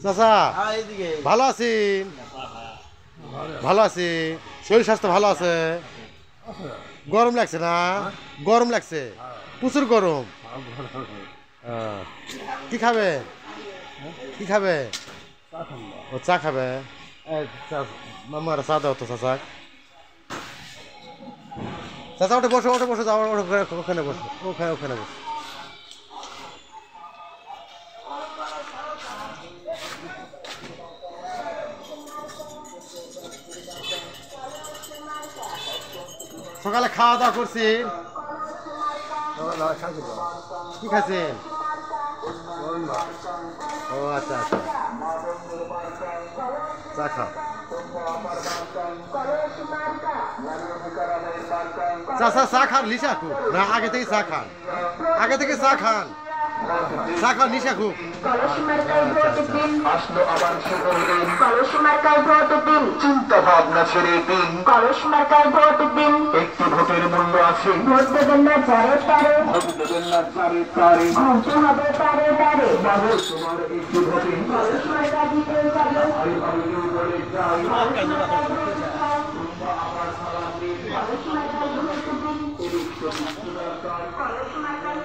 চাচা ভালো আছেন? ভালো আছি। শরীর স্বাস্থ্য ভালো আছে? গরম লাগছে না? গরম লাগছে, প্রচুর গরম। কি খাবে? কি খাবে? ও চা খাবে। মামার চা দাও তো চাচা। চাচা ওঠে বসো, ওঠে বসে যাও, ওখানে বসো, ওখানে ওখানে বসো। সকালে খাওয়া দাওয়া করছি। কি খাচ্ছেন? ও আচ্ছা আচ্ছা, চা খাও। চাচা চা খান, লিসা খুব না? আগে থেকে চা খান, আগে থেকে চা খান, চা খান, নিশা খুব। চিন্তা ভাবনা ছেড়ে দিন, কলস মার্কায় ভোট দিন। একটি ভোটের মূল্য আছে, ভোট দেবেন না চারে তারে, ভোট দেবেন না চারে তারে, ঘুরতে হবে তারে তারে। বাবু তোমার একটি ভোটে কলস মার্কা দিতে যাবে, বলে যাই আবার সালাম দিন। কলস মার্কায় ভোট দিন, কলস মার্কায়